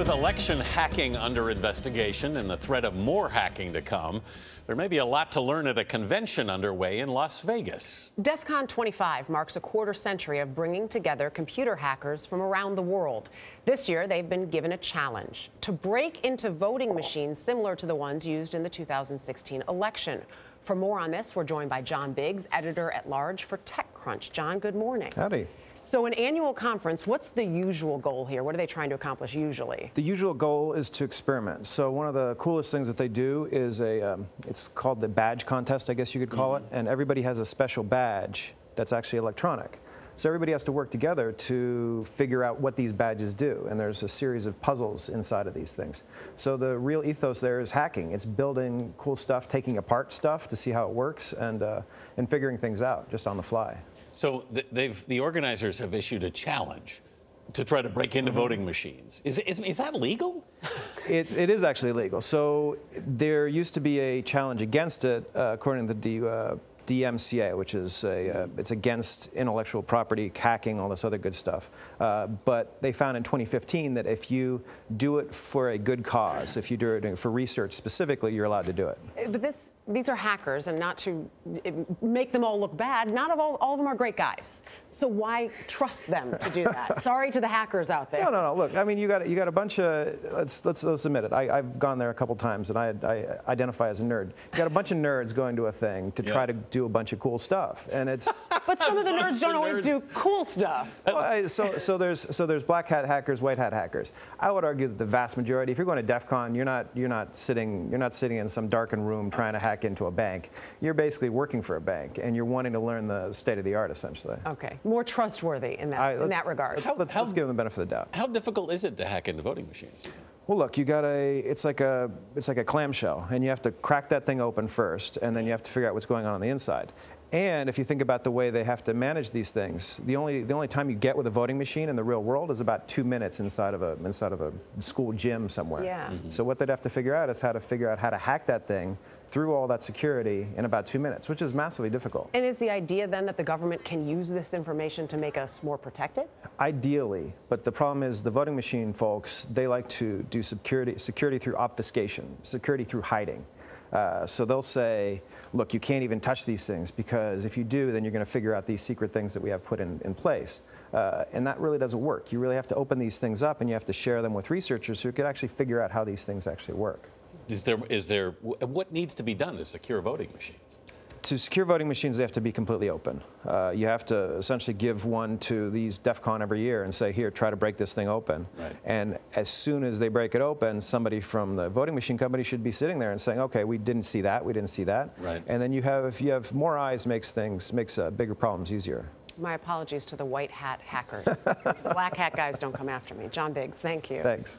With election hacking under investigation and the threat of more hacking to come, there may be a lot to learn at a convention underway in Las Vegas. DEF CON 25 marks a quarter century of bringing together computer hackers from around the world. This year, they've been given a challenge to break into voting machines similar to the ones used in the 2016 election. For more on this, we're joined by John Biggs, editor-at-large for TechCrunch. John, good morning. Howdy. So an annual conference, what's the usual goal here? What are they trying to accomplish usually? The usual goal is to experiment. So one of the coolest things that they do is it's called the badge contest, I guess you could call it. And everybody has a special badge that's actually electronic. So everybody has to work together to figure out what these badges do. And there's a series of puzzles inside of these things. So the real ethos there is hacking. It's building cool stuff, taking apart stuff to see how it works, and figuring things out just on the fly. So the organizers have issued a challenge to try to break into voting machines. Is that legal? It is actually legal. So there used to be a challenge against it, according to the DMCA, which is it's against intellectual property, hacking, all this other good stuff. But they found in 2015 that if you do it for a good cause, if you do it for research specifically, you're allowed to do it. But these are hackers, and not to make them all look bad, not all of them are great guys. So why trust them to do that? Sorry to the hackers out there. No. Look, I mean, you got a bunch of let's admit it. I've gone there a couple times, and I identify as a nerd. You got a bunch of nerds going to a thing to try to do a bunch of cool stuff, and it's. But some of the nerds don't always do cool stuff. Well, so there's black hat hackers, white hat hackers. I would argue that the vast majority, if you're going to DEF CON, you're not sitting in some darkened room trying to hack into a bank. You're basically working for a bank, and you're wanting to learn the state of the art, essentially. Okay, more trustworthy in that regard. Let's give them the benefit of the doubt. How difficult is it to hack into voting machines? Well, look, it's like a clamshell, and you have to crack that thing open first, and then you have to figure out what's going on the inside. And if you think about the way they have to manage these things, the only time you get with a voting machine in the real world is about 2 minutes inside of a school gym somewhere. Yeah. So what they'd have to figure out is how to hack that thing through all that security in about 2 minutes, which is massively difficult. And is the idea then that the government can use this information to make us more protected? Ideally, but the problem is the voting machine folks, they like to do security through obfuscation, security through hiding. So they'll say, look, you can't even touch these things, because if you do, then you're going to figure out these secret things that we have put in place. And that really doesn't work. You really have to open these things up, and you have to share them with researchers who could actually figure out how these things actually work. What needs to be done to secure voting machines? To secure voting machines, they have to be completely open. You have to essentially give one to these DEF CON every year and say, here, try to break this thing open. Right. And as soon as they break it open, somebody from the voting machine company should be sitting there and saying, okay, we didn't see that, we didn't see that. Right. And then if you have more eyes, makes bigger problems easier. My apologies to the white hat hackers. To the black hat guys, don't come after me. John Biggs, thank you. Thanks.